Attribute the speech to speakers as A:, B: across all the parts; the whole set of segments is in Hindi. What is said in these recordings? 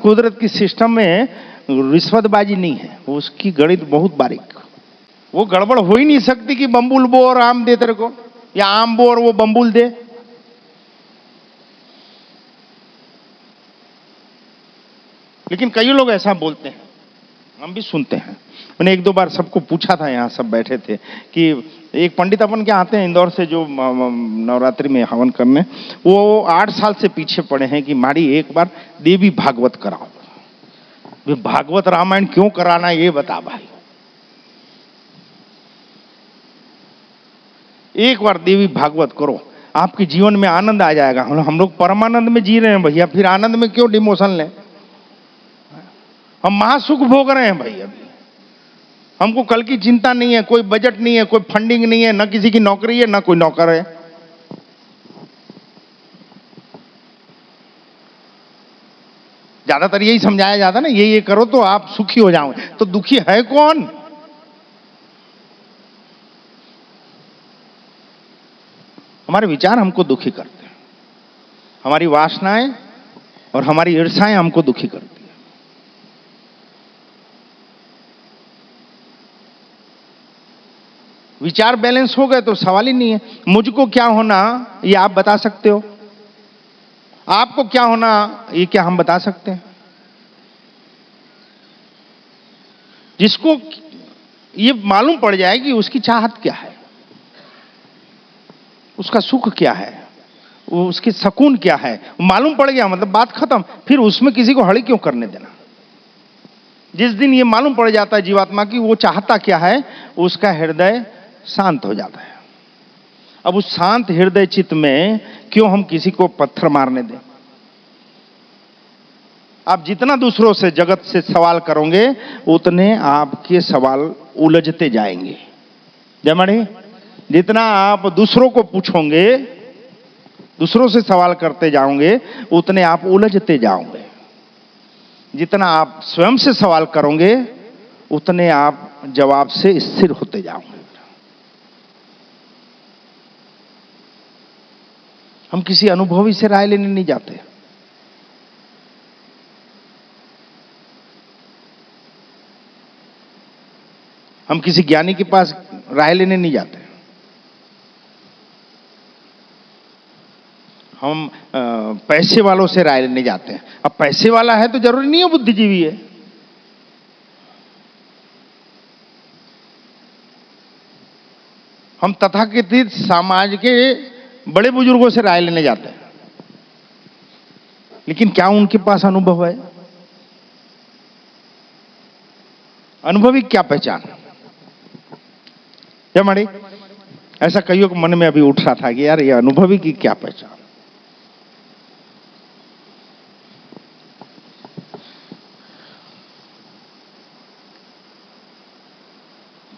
A: कुदरत की सिस्टम में रिश्वतबाजी नहीं है, उसकी गणित बहुत बारीक। वो गड़बड़ हो ही नहीं सकती कि बम्बुल बो और आम दे तेरे को, या आम बो और वो बम्बुल दे। लेकिन कई लोग ऐसा बोलते हैं, हम भी सुनते हैं। मैंने एक दो बार सबको पूछा था, यहाँ सब बैठे थे, कि एक पंडित अपन के आते हैं इंदौर से जो नवरात्रि में हवन करने, वो 8 साल से पीछे पड़े हैं कि मारी एक बार देवी भागवत कराओ। भागवत रामायण क्यों कराना ये बता भाई, एक बार देवी भागवत करो, आपके जीवन में आनंद आ जाएगा। हम लोग परमानंद में जी रहे हैं भैया, फिर आनंद में क्यों डिमोशन लें? हम महासुख भोग रहे हैं भाई। अभी हमको कल की चिंता नहीं है, कोई बजट नहीं है, कोई फंडिंग नहीं है, न किसी की नौकरी है, न कोई नौकर है। ज्यादातर यही समझाया जाता ना, ये करो तो आप सुखी हो जाओगे। तो दुखी है कौन? हमारे विचार हमको दुखी करते हैं, हमारी वासनाएं और हमारी ईर्ष्याएं हमको दुखी करती है। विचार बैलेंस हो गए तो सवाल ही नहीं है। मुझको क्या होना ये आप बता सकते हो, आपको क्या होना ये क्या हम बता सकते हैं? जिसको ये मालूम पड़ जाए कि उसकी चाहत क्या है, उसका सुख क्या है, वो उसकी सुकून क्या है, मालूम पड़ गया मतलब बात खत्म। फिर उसमें किसी को हड़ी क्यों करने देना? जिस दिन ये मालूम पड़ जाता है जीवात्मा की वो चाहता क्या है, उसका हृदय शांत हो जाता है। अब उस शांत हृदय चित्त में क्यों हम किसी को पत्थर मारने दें? आप जितना दूसरों से जगत से सवाल करोगे उतने आपके सवाल उलझते जाएंगे। जयमणि, जितना आप दूसरों को पूछोगे, दूसरों से सवाल करते जाओगे, उतने आप उलझते जाओगे। जितना आप स्वयं से सवाल करोगे उतने आप जवाब से स्थिर होते जाओगे। हम किसी अनुभवी से राय लेने नहीं जाते, हम किसी ज्ञानी के पास राय लेने नहीं जाते। हम पैसे वालों से राय लेने जाते हैं। अब पैसे वाला है तो जरूरी नहीं है बुद्धिजीवी है। हम तथाकथित समाज के बड़े बुजुर्गों से राय लेने जाते हैं, लेकिन क्या उनके पास अनुभव है? अनुभवी क्या पहचान? क्या माड़ी, ऐसा कईयों के मन में अभी उठ रहा था कि यार ये अनुभवी की क्या पहचान?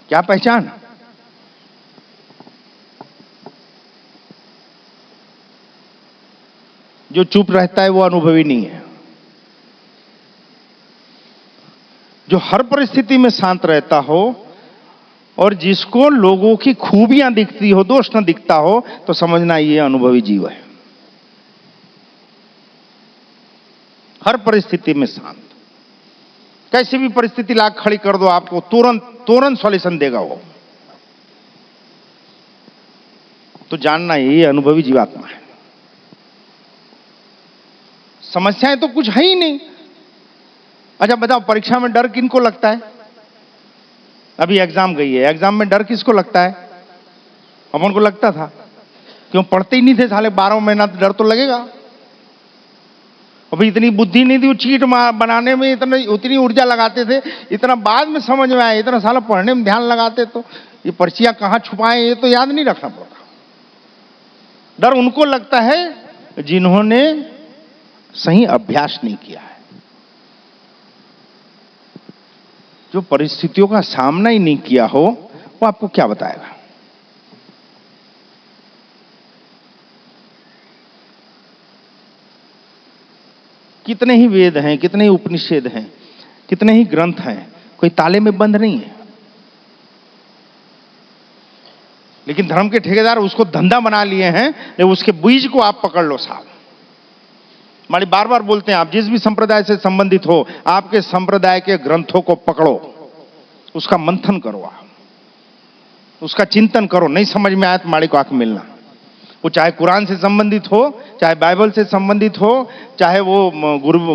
A: क्या पहचान? जो चुप रहता है वो अनुभवी नहीं है। जो हर परिस्थिति में शांत रहता हो और जिसको लोगों की खूबियां दिखती हो, दोष न दिखता हो, तो समझना ये अनुभवी जीव है। हर परिस्थिति में शांत, कैसी भी परिस्थिति ला खड़ी कर दो आपको तुरंत सॉल्यूशन देगा वो। तो जानना ये अनुभवी जीवात्मा है। समस्याएं तो कुछ है ही नहीं। अच्छा बताओ, परीक्षा में डर किनको लगता है? अभी एग्जाम गई है, एग्जाम में डर किसको लगता है? अपन को लगता था, क्यों पढ़ते ही नहीं थे साले 12 महीना, तो डर तो लगेगा। अभी इतनी बुद्धि नहीं थी, वो चीट बनाने में उतनी ऊर्जा लगाते थे, इतना बाद में समझ में आया। इतना साला पढ़ने में ध्यान लगाते तो ये पर्चियां कहां छुपाएं ये तो याद नहीं रखना पड़ता। डर उनको लगता है जिन्होंने सही अभ्यास नहीं किया है, जो परिस्थितियों का सामना ही नहीं किया हो, वो आपको क्या बताएगा? कितने ही वेद हैं, कितने ही उपनिषद हैं, कितने ही ग्रंथ हैं, कोई ताले में बंद नहीं है। लेकिन धर्म के ठेकेदार उसको धंधा बना लिए हैं, उसके बीज को आप पकड़ लो साहब। हमारी बार बार बोलते हैं, आप जिस भी संप्रदाय से संबंधित हो, आपके संप्रदाय के ग्रंथों को पकड़ो, उसका मंथन करो, आप उसका चिंतन करो। नहीं समझ में आए तो माड़ी को आंख मिलना। वो चाहे कुरान से संबंधित हो, चाहे बाइबल से संबंधित हो, चाहे वो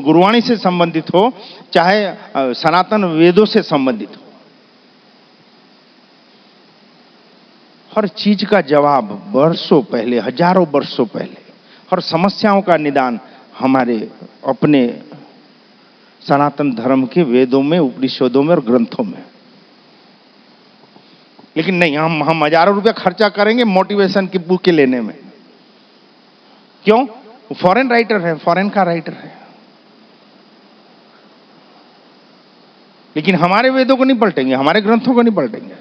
A: गुरुवाणी से संबंधित हो, चाहे सनातन वेदों से संबंधित हो, हर चीज का जवाब वर्षों पहले, हजारों वर्षों पहले, हर समस्याओं का निदान हमारे अपने सनातन धर्म के वेदों में, उपनिषदों में और ग्रंथों में। लेकिन नहीं, हम हजारों रुपया खर्चा करेंगे मोटिवेशन की बुक लेने में। क्यों? फॉरेन राइटर है, फॉरेन का राइटर है, लेकिन हमारे वेदों को नहीं पलटेंगे, हमारे ग्रंथों को नहीं पलटेंगे।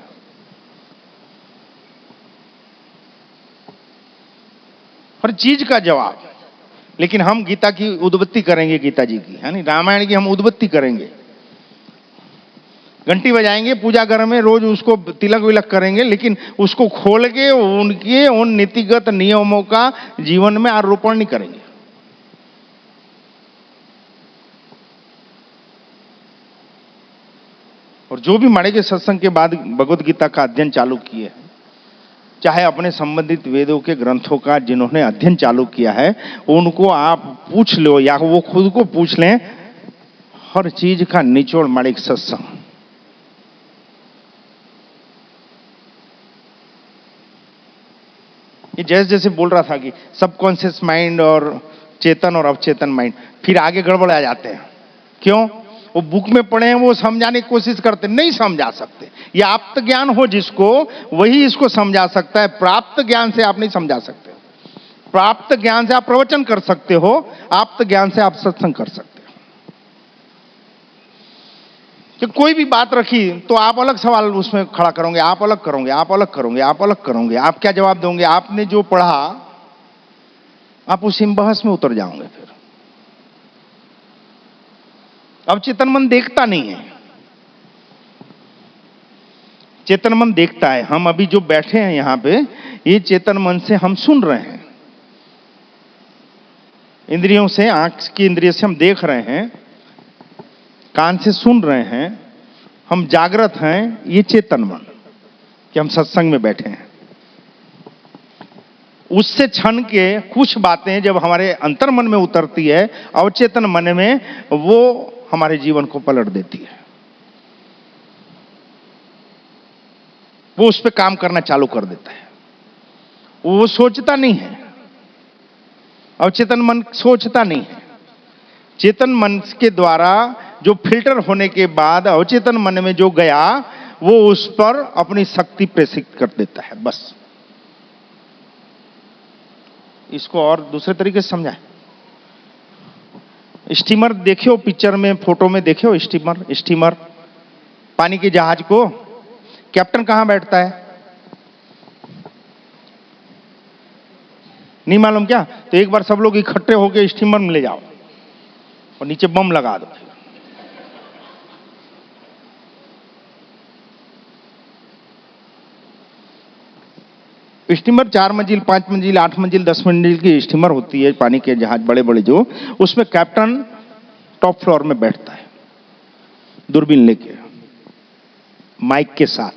A: हर चीज का जवाब। लेकिन हम गीता की उद्बत्ति करेंगे, गीता जी की, है नहीं, रामायण की हम उद्बत्ति करेंगे, घंटी बजाएंगे पूजा घर में, रोज उसको तिलक विलक करेंगे, लेकिन उसको खोल के उनके उन नीतिगत नियमों का जीवन में आरोपण नहीं करेंगे। और जो भी माड़े के सत्संग के बाद भगवत गीता का अध्ययन चालू किए, चाहे अपने संबंधित वेदों के ग्रंथों का जिन्होंने अध्ययन चालू किया है, उनको आप पूछ लो या वो खुद को पूछ लें, हर चीज का निचोड़ माड़े के सत्संग। ये जैसे जैसे बोल रहा था कि सबकॉन्शियस माइंड और चेतन और अवचेतन माइंड, फिर आगे गड़बड़ आ जाते हैं। क्यों? वो बुक में पढ़े हैं, वो समझाने की कोशिश करते, नहीं समझा सकते। ये आप्त ज्ञान हो जिसको, वही इसको समझा सकता है। प्राप्त ज्ञान से आप नहीं समझा सकते। प्राप्त ज्ञान से आप प्रवचन कर सकते हो, आप्त ज्ञान से आप सत्संग कर सकते हो। कि कोई भी बात रखी तो आप अलग सवाल उसमें खड़ा करोगे, आप अलग करोगे, आप अलग करोगे, आप अलग करोगे, आप क्या जवाब दोगे? आपने जो पढ़ा आप उसी बहस में उतर जाओगे। फिर अब चेतन मन देखता नहीं है, चेतन मन देखता है। हम अभी जो बैठे हैं यहां पे, ये चेतन मन से हम सुन रहे हैं, इंद्रियों से, आंख की इंद्रिय से हम देख रहे हैं, कान से सुन रहे हैं, हम जागृत हैं। ये चेतन मन कि हम सत्संग में बैठे हैं। उससे क्षण के कुछ बातें जब हमारे अंतर मन में उतरती है, अवचेतन मन में, वो हमारे जीवन को पलट देती है। वो उस पर काम करना चालू कर देता है। वो सोचता नहीं है, अवचेतन मन सोचता नहीं है। चेतन मन के द्वारा जो फिल्टर होने के बाद अवचेतन मन में जो गया, वो उस पर अपनी शक्ति प्रेषित कर देता है। बस इसको और दूसरे तरीके से समझाएं। स्टीमर देखियो, पिक्चर में, फोटो में देखियो, स्टीमर पानी के जहाज को, कैप्टन कहां बैठता है? नहीं मालूम क्या? तो एक बार सब लोग इकट्ठे होकर स्टीमर में ले जाओ और नीचे बम लगा दो। स्टीमर 4 मंजिल, 5 मंजिल, 8 मंजिल, 10 मंजिल की स्टीमर होती है, पानी के जहाज बड़े बड़े जो, उसमें कैप्टन टॉप फ्लोर में बैठता है, दूरबीन लेके, माइक के साथ।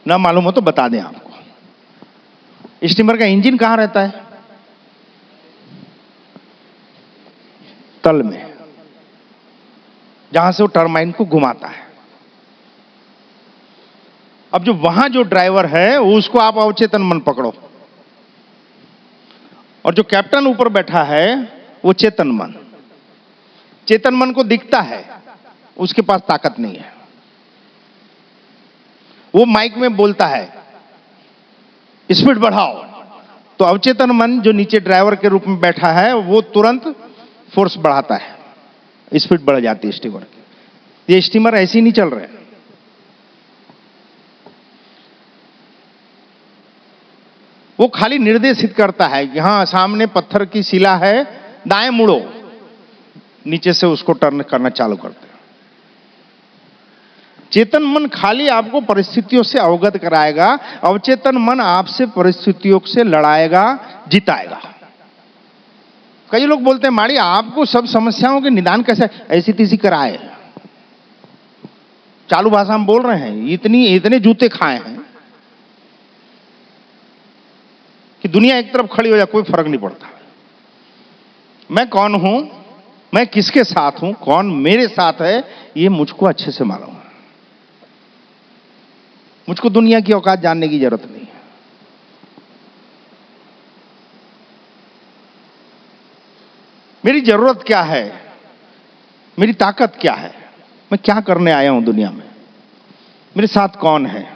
A: ना मालूम हो तो बता दें आपको। स्टीमर का इंजन कहां रहता है? तल में, जहां से वो टरबाइन को घुमाता है। अब जो वहां जो ड्राइवर है, उसको आप अवचेतन मन पकड़ो, और जो कैप्टन ऊपर बैठा है वो चेतन मन। चेतन मन को दिखता है, उसके पास ताकत नहीं है। वो माइक में बोलता है स्पीड बढ़ाओ, तो अवचेतन मन जो नीचे ड्राइवर के रूप में बैठा है, वो तुरंत फोर्स बढ़ाता है, स्पीड बढ़ जाती है स्टीमर की। ये स्टीमर ऐसे ही नहीं चल रहे। वो खाली निर्देशित करता है कि हां, सामने पत्थर की शिला है, दाएं मुड़ो, नीचे से उसको टर्न करना चालू करते हैं। चेतन मन खाली आपको परिस्थितियों से अवगत कराएगा, अवचेतन मन आपसे परिस्थितियों से लड़ाएगा, जिताएगा। कई लोग बोलते हैं माड़ी आपको सब समस्याओं के निदान कैसे, ऐसी तीसी कराए, चालू भाषा में बोल रहे हैं, इतने जूते खाए हैं कि दुनिया एक तरफ खड़ी हो जाए, कोई फर्क नहीं पड़ता। मैं कौन हूं, मैं किसके साथ हूं, कौन मेरे साथ है, ये मुझको अच्छे से मालूम है। मुझको दुनिया की औकात जानने की जरूरत नहीं है। मेरी जरूरत क्या है, मेरी ताकत क्या है, मैं क्या करने आया हूं दुनिया में, मेरे साथ कौन है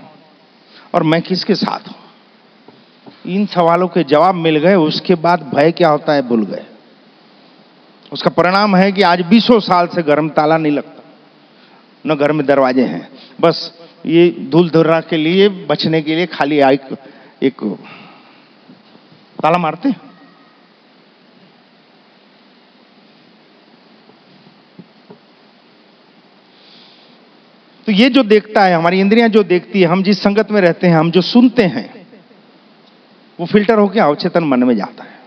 A: और मैं किसके साथ हूं। इन सवालों के जवाब मिल गए, उसके बाद भय क्या होता है भूल गए। उसका परिणाम है कि आज 20 साल से घर में ताला नहीं लगता, न घर में दरवाजे हैं, बस ये धूल धुर्रा के लिए बचने के लिए खाली एक ताला मारते हैं। तो ये जो देखता है, हमारी इंद्रियां जो देखती है, हम जिस संगत में रहते हैं, हम जो सुनते हैं, वो फिल्टर होकर अवचेतन मन में जाता है,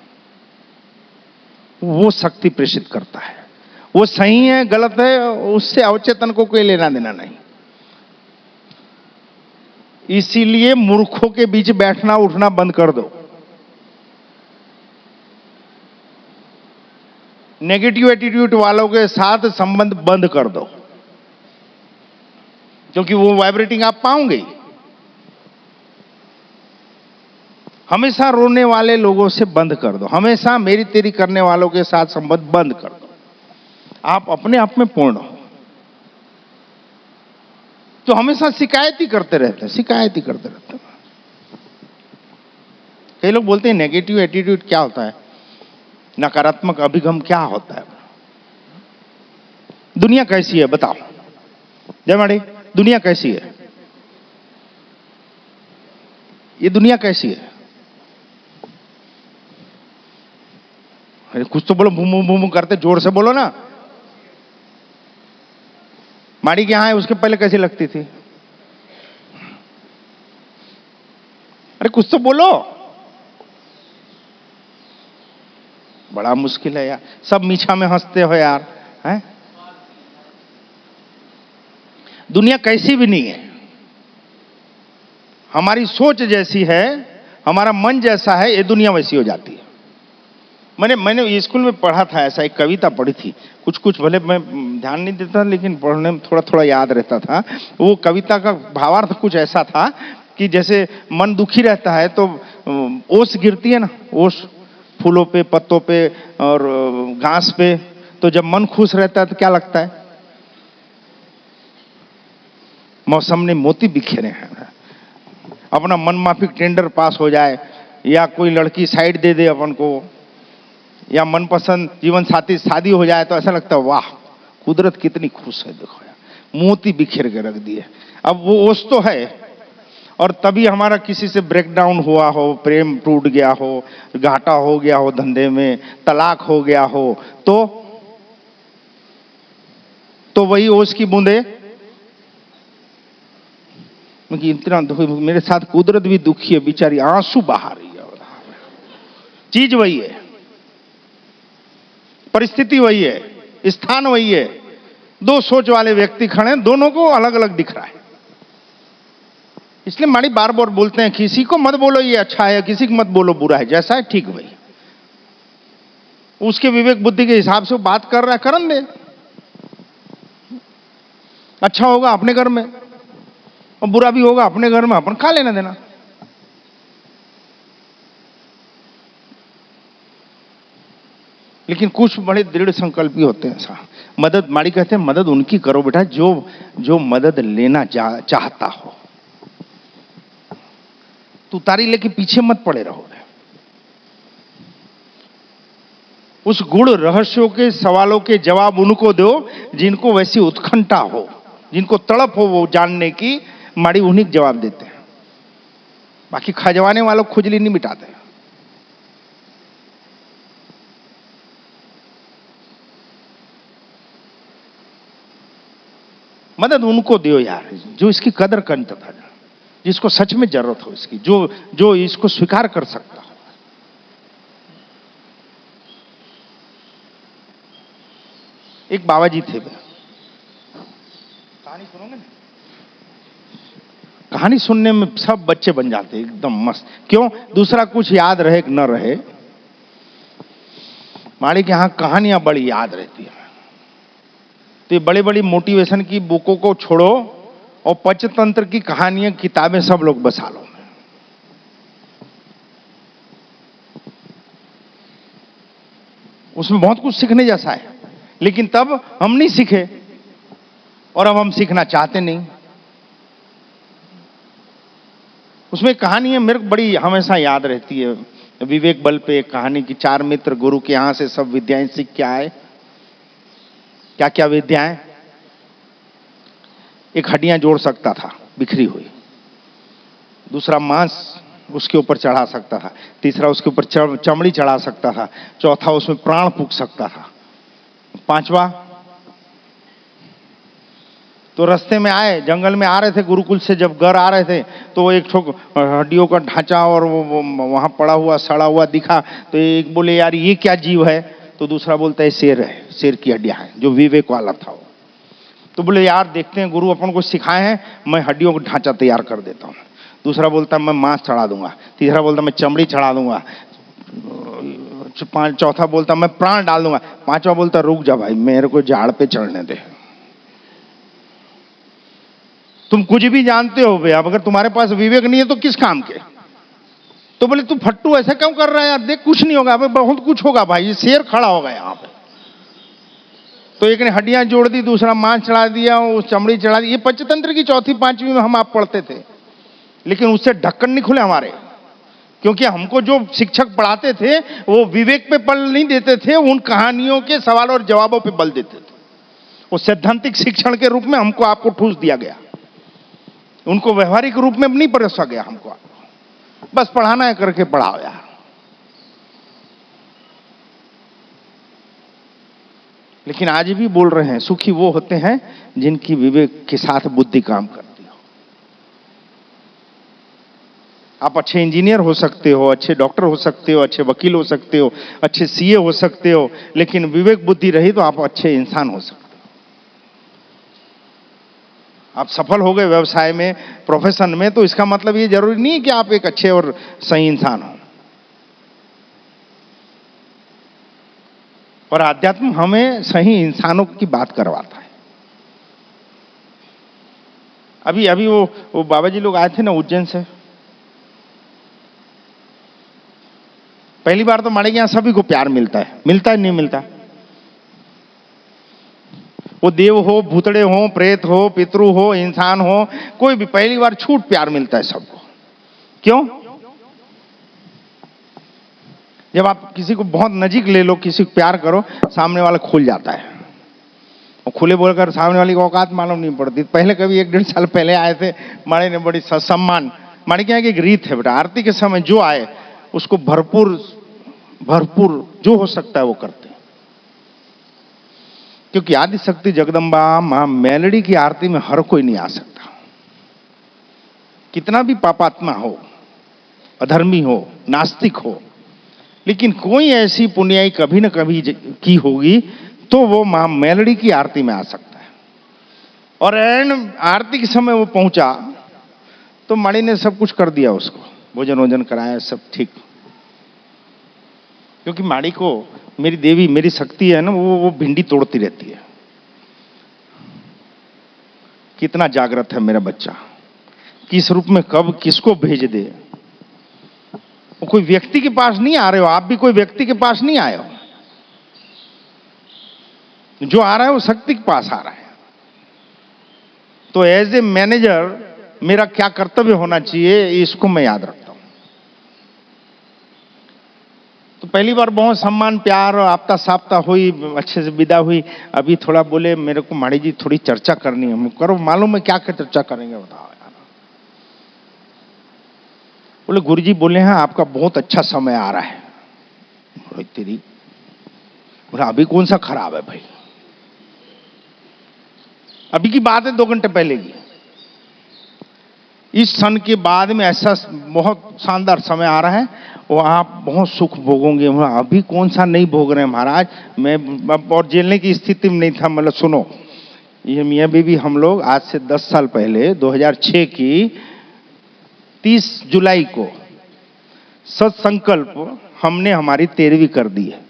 A: वो शक्ति प्रेषित करता है। वो सही है गलत है उससे अवचेतन को कोई लेना देना नहीं। इसीलिए मूर्खों के बीच बैठना उठना बंद कर दो, नेगेटिव एटीट्यूड वालों के साथ संबंध बंद कर दो, क्योंकि वो वाइब्रेटिंग आप पाओगे। हमेशा रोने वाले लोगों से बंद कर दो, हमेशा मेरी तेरी करने वालों के साथ संबंध बंद कर दो। आप अपने आप में पूर्ण हो। तो हमेशा शिकायत ही करते रहते हैं, शिकायत ही करते रहते हैं। कई लोग बोलते हैं नेगेटिव एटीट्यूड क्या होता है, नकारात्मक अभिगम क्या होता है। दुनिया कैसी है बताओ जय माड़ी, दुनिया कैसी है, ये दुनिया कैसी है। अरे कुछ तो बोलो, भूमू भूमू करते जोर से बोलो ना। माड़ी के यहां है, उसके पहले कैसी लगती थी। अरे कुछ तो बोलो, बड़ा मुश्किल है यार, सब मीठा में हंसते हो यार हैं? दुनिया कैसी भी नहीं है, हमारी सोच जैसी है, हमारा मन जैसा है, ये दुनिया वैसी हो जाती है। मैंने स्कूल में पढ़ा था, ऐसा एक कविता पढ़ी थी, कुछ भले मैं ध्यान नहीं देता लेकिन पढ़ने में थोड़ा थोड़ा याद रहता था। वो कविता का भावार्थ कुछ ऐसा था कि जैसे मन दुखी रहता है तो ओस गिरती है ना, ओस फूलों पे, पत्तों पे और घास पे, तो जब मन खुश रहता है तो क्या लगता है, मौसम ने मोती बिखेरे हैं। अपना मनमाफिक टेंडर पास हो जाए, या कोई लड़की साइड दे दे अपन को, या मनपसंद जीवन साथी शादी हो जाए, तो ऐसा लगता है वाह कुदरत कितनी खुश है, देखो यार मोती बिखेर के रख दिए। अब वो ओस तो है, और तभी हमारा किसी से ब्रेकडाउन हुआ हो, प्रेम टूट गया हो, घाटा हो गया हो, धंधे में तलाक हो गया हो, तो वही ओस की बूंदे, इतना मेरे साथ कुदरत भी दुखी है बेचारी, आंसू बहा रही है। चीज वही है, परिस्थिति वही है, स्थान वही है, दो सोच वाले व्यक्ति खड़े हैं, दोनों को अलग अलग दिख रहा है। इसलिए माड़ी बार बार बोलते हैं किसी को मत बोलो ये अच्छा है, किसी को मत बोलो बुरा है, जैसा है ठीक वही। उसके विवेक बुद्धि के हिसाब से वो बात कर रहा है, करन दे, अच्छा होगा अपने घर में और बुरा भी होगा अपने घर में, अपन खा लेना देना। लेकिन कुछ बड़े दृढ़ संकल्पी होते हैं ऐसा। मदद, माड़ी कहते हैं मदद उनकी करो बेटा जो मदद लेना चाहता हो, तू तारी लेके पीछे मत पड़े रहो। उस गुण रहस्यों के सवालों के जवाब उनको दो जिनको वैसी उत्कंठा हो, जिनको तड़प हो वो जानने की, माड़ी उन्हीं जवाब देते हैं। बाकी खजवाने वालों खुजली नहीं मिटाते। मदद उनको दो यार जो इसकी कदर करता था, जिसको सच में जरूरत हो इसकी, जो इसको स्वीकार कर सकता हो। एक बाबा जी थे, कहानी सुनोगे ना? कहानी सुनने में सब बच्चे बन जाते एकदम मस्त। क्यों? दूसरा कुछ याद रहे कि न रहे, माड़ी के यहां कहानियां बड़ी याद रहती है। तो ये बड़ी बड़ी मोटिवेशन की बुकों को छोड़ो और पंचतंत्र की कहानियां किताबें सब लोग बसा लो। उसमें बहुत कुछ सीखने जैसा है, लेकिन तब हम नहीं सीखे और अब हम सीखना चाहते नहीं। उसमें कहानियां मेरे को बड़ी हमेशा याद रहती है। विवेक बल पे एक कहानी की, 4 मित्र गुरु के यहां से सब विद्याएं सीख के आए। क्या क्या विद्याएं? एक हड्डियां जोड़ सकता था बिखरी हुई, दूसरा मांस उसके ऊपर चढ़ा सकता था, तीसरा उसके ऊपर चमड़ी चढ़ा सकता था, चौथा उसमें प्राण फूंक सकता था, पांचवा तो रास्ते में आए, जंगल में आ रहे थे गुरुकुल से, जब घर आ रहे थे तो वो एक ठोक हड्डियों का ढांचा और वो वहां पड़ा हुआ सड़ा हुआ दिखा। तो एक बोले यार ये क्या जीव है? तो दूसरा बोलता है शेर है, शेर की हड्डियां हैं, जो विवेक वाला था वो। तो बोले यार देखते हैं, गुरु अपन को सिखाए हैं, मैं हड्डियों का ढांचा तैयार कर देता हूँ। दूसरा बोलता मैं मांस चढ़ा दूंगा, तीसरा बोलता मैं चमड़ी चढ़ा दूंगा, चौथा बोलता मैं प्राण डाल दूंगा, पांचवा बोलता रुक जा भाई मेरे को झाड़ पे चढ़ने दे। तुम कुछ भी जानते हो भैया, अगर तुम्हारे पास विवेक नहीं है तो किस काम के? तो बोले तू फट्टू ऐसा क्यों कर रहा है यार, देख कुछ नहीं होगा, बहुत कुछ होगा भाई, ये शेर खड़ा होगा यहाँ पे। तो एक ने हड्डियां जोड़ दी, दूसरा मांस चढ़ा दिया, वो चमड़ी चढ़ा दी। ये पंचतंत्र की चौथी पांचवी में हम आप पढ़ते थे, लेकिन उससे ढक्कन नहीं खुले हमारे, क्योंकि हमको जो शिक्षक पढ़ाते थे वो विवेक पे बल नहीं देते थे, उन कहानियों के सवाल और जवाबों पे बल देते थे। वो सैद्धांतिक शिक्षण के रूप में हमको आपको ठूस दिया गया, उनको व्यवहारिक रूप में नहीं परोसा गया हमको। बस पढ़ाना है करके पढ़ाओ यार। लेकिन आज भी बोल रहे हैं सुखी वो होते हैं जिनकी विवेक के साथ बुद्धि काम करती हो। आप अच्छे इंजीनियर हो सकते हो, अच्छे डॉक्टर हो सकते हो, अच्छे वकील हो सकते हो, अच्छे सीए हो सकते हो, लेकिन विवेक बुद्धि रही तो आप अच्छे इंसान हो सकते हो। आप सफल हो गए व्यवसाय में, प्रोफेशन में, तो इसका मतलब ये जरूरी नहीं है कि आप एक अच्छे और सही इंसान हो। और आध्यात्म हमें सही इंसानों की बात करवाता है। अभी वो बाबा जी लोग आए थे ना उज्जैन से, पहली बार तो हमारे यहां सभी को प्यार मिलता है, मिलता है नहीं मिलता? वो देव हो, भूतड़े हो, प्रेत हो, पितरु हो, इंसान हो, कोई भी, पहली बार छूट प्यार मिलता है सबको। क्यों? जब आप किसी को बहुत नजीक ले लो, किसी को प्यार करो, सामने वाला खुल जाता है, और खुले बोलकर सामने वाली को औकात मालूम नहीं पड़ती। पहले कभी 1-1.5 साल पहले आए थे, माड़े ने बड़ी सम्मान, माड़े क्या एक रीत है बेटा, आरती के समय जो आए उसको भरपूर जो हो सकता है वो करते हैं। क्योंकि आदि शक्ति जगदम्बा मां मेलडी की आरती में हर कोई नहीं आ सकता, कितना भी पापात्मा हो, अधर्मी हो, नास्तिक हो, लेकिन कोई ऐसी पुण्याई कभी न कभी की होगी तो वो मां मेलडी की आरती में आ सकता है। और एंड आरती के समय वो पहुंचा तो माड़ी ने सब कुछ कर दिया, उसको भोजन वोजन कराया, सब ठीक। क्योंकि माड़ी को मेरी देवी, मेरी शक्ति है ना, वो भिंडी तोड़ती रहती है। कितना जागृत है मेरा बच्चा, किस रूप में कब किसको भेज दे। वो कोई व्यक्ति के पास नहीं आ रहे हो, आप भी कोई व्यक्ति के पास नहीं आए हो, जो आ रहा है वो शक्ति के पास आ रहा है। तो एज ए मैनेजर मेरा क्या कर्तव्य होना चाहिए, इसको मैं याद रखता हूं। तो पहली बार बहुत सम्मान प्यार आपता साप्ता हुई, अच्छे से विदा हुई। अभी थोड़ा बोले मेरे को माड़ी जी थोड़ी चर्चा करनी है। करो, मालूम है क्या क्या चर्चा करेंगे बताओ यार। बोले गुरुजी बोले हैं आपका बहुत अच्छा समय आ रहा है। बोले तेरी, बोला अभी कौन सा खराब है भाई? अभी की बात है 2 घंटे पहले की। इस क्षण के बाद में ऐसा बहुत शानदार समय आ रहा है वो आप बहुत सुख भोगोगे। अभी कौन सा नहीं भोग रहे हैं महाराज। मैं और झेलने की स्थिति में नहीं था। मतलब सुनो, ये मियाँ बीवी हम लोग आज से 10 साल पहले 2006 की 30 जुलाई को सत्संकल्प हमने हमारी 13वीं कर दी है।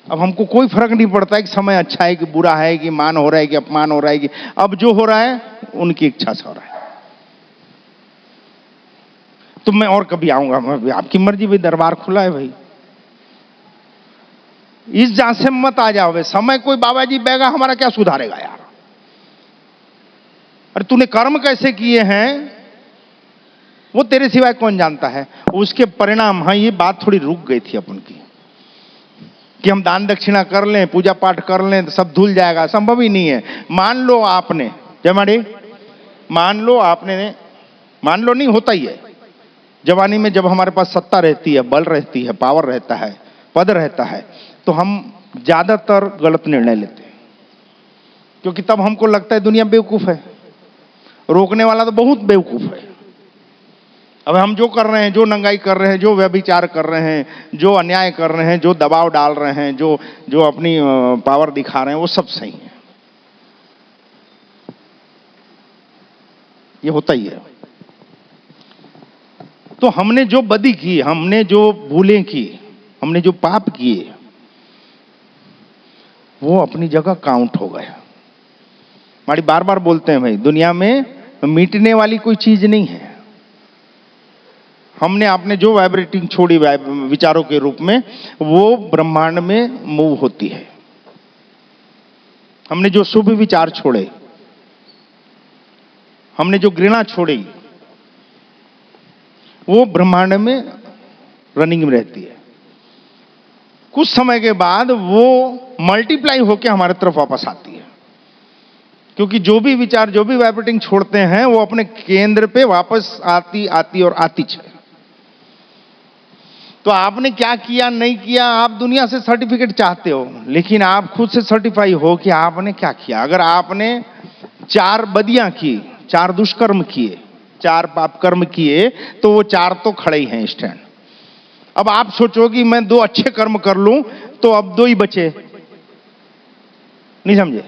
A: अब हमको कोई फर्क नहीं पड़ता है कि समय अच्छा है कि बुरा है, कि मान हो रहा है कि अपमान हो रहा है, कि अब जो हो रहा है उनकी इच्छा से हो रहा है। तो मैं और कभी आऊंगा, आपकी मर्जी भाई, दरबार खुला है भाई। इस जहां से मत आ जाओ। समय कोई बाबा जी बैगा हमारा क्या सुधारेगा यार। अरे तूने कर्म कैसे किए हैं वो तेरे सिवाय कौन जानता है। उसके परिणाम, हाँ ये बात थोड़ी रुक गई थी अपन की कि हम दान दक्षिणा कर लें, पूजा पाठ कर लें तो सब धुल जाएगा। संभव ही नहीं है। मान लो आपने, जय माड़ी, मान लो आपने, मान लो नहीं, होता ही है जवानी में। जब हमारे पास सत्ता रहती है, बल रहती है, पावर रहता है, पद रहता है, तो हम ज्यादातर गलत निर्णय लेते हैं। क्योंकि तब हमको लगता है दुनिया बेवकूफ है, रोकने वाला तो बहुत बेवकूफ है। अब हम जो कर रहे हैं, जो नंगाई कर रहे हैं, जो व्यभिचार कर रहे हैं, जो अन्याय कर रहे हैं, जो दबाव डाल रहे हैं, जो अपनी पावर दिखा रहे हैं, वो सब सही है। ये होता ही है। तो हमने जो बदी की, हमने जो भूलें की, हमने जो पाप किए, वो अपनी जगह काउंट हो गए। हमारी बार बार बोलते हैं भाई, दुनिया में मिटने वाली कोई चीज नहीं है। हमने आपने जो वाइब्रेटिंग छोड़ी विचारों के रूप में, वो ब्रह्मांड में मूव होती है। हमने जो शुभ विचार छोड़े, हमने जो घृणा छोड़ी, वो ब्रह्मांड में रनिंग में रहती है। कुछ समय के बाद वो मल्टीप्लाई होकर हमारे तरफ वापस आती है। क्योंकि जो भी विचार, जो भी वाइब्रेटिंग छोड़ते हैं, वो अपने केंद्र पे वापस आती आती और आती है। तो आपने क्या किया नहीं किया, आप दुनिया से सर्टिफिकेट चाहते हो, लेकिन आप खुद से सर्टिफाई हो कि आपने क्या किया। अगर आपने 4 बदियां की, 4 दुष्कर्म किए, 4 पाप कर्म किए, तो वो 4 तो खड़े ही हैं स्टैंड। अब आप सोचो कि मैं 2 अच्छे कर्म कर लूं तो अब 2 ही बचे। नहीं समझे।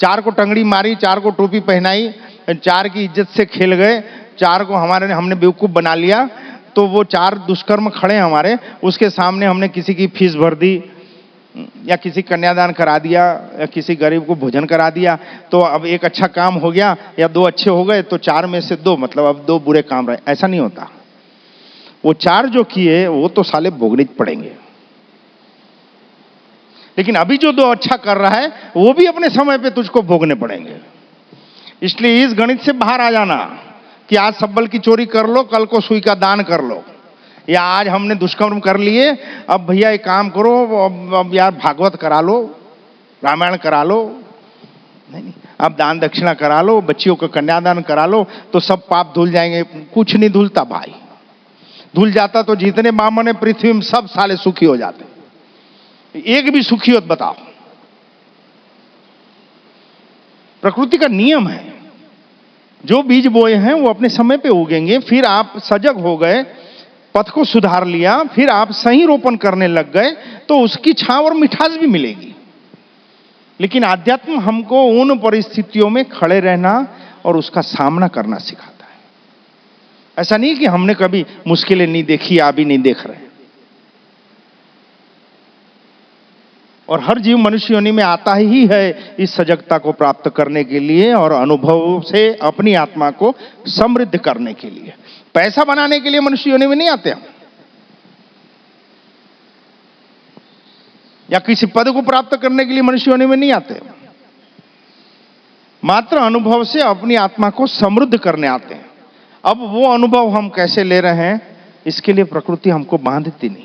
A: 4 को टंगड़ी मारी, 4 को टोपी पहनाई, 4 की इज्जत से खेल गए, 4 को हमने बेवकूफ बना लिया, तो वो 4 दुष्कर्म खड़े हमारे। उसके सामने हमने किसी की फीस भर दी, या किसी कन्यादान करा दिया, या किसी गरीब को भोजन करा दिया, तो अब एक अच्छा काम हो गया, या 2 अच्छे हो गए, तो 4 में से 2, मतलब अब 2 बुरे काम रहे। ऐसा नहीं होता। वो 4 जो किए वो तो साले भोगने पड़ेंगे। लेकिन अभी जो 2 अच्छा कर रहा है वो भी अपने समय पे तुझको भोगने पड़ेंगे। इसलिए इस गणित से बाहर आ जाना कि आज सब्बल की चोरी कर लो, कल को सुई का दान कर लो, या आज हमने दुष्कर्म कर लिए, अब भैया एक काम करो, अब यार भागवत करा लो, रामायण करा लो, नहीं, अब दान दक्षिणा करा लो, बच्चियों को कन्यादान करा लो, तो सब पाप धुल जाएंगे। कुछ नहीं धुलता भाई। धुल जाता तो जितने बामन है पृथ्वी में सब साले सुखी हो जाते। एक भी सुखी हो बताओ। प्रकृति का नियम है, जो बीज बोए हैं वो अपने समय पे उगेंगे। फिर आप सजग हो गए, पथ को सुधार लिया, फिर आप सही रोपण करने लग गए, तो उसकी छांव और मिठास भी मिलेगी। लेकिन आध्यात्म हमको उन परिस्थितियों में खड़े रहना और उसका सामना करना सिखाता है। ऐसा नहीं कि हमने कभी मुश्किलें नहीं देखी, अभी नहीं देख रहे। और हर जीव मनुष्य योनि में आता ही है इस सजगता को प्राप्त करने के लिए और अनुभव से अपनी आत्मा को समृद्ध करने के लिए। पैसा बनाने के लिए मनुष्य योनि में नहीं आते हम, या किसी पद को प्राप्त करने के लिए मनुष्य योनि में नहीं आते। मात्र अनुभव से अपनी आत्मा को समृद्ध करने आते हैं। अब वो अनुभव हम कैसे ले रहे हैं, इसके लिए प्रकृति हमको बांधती नहीं।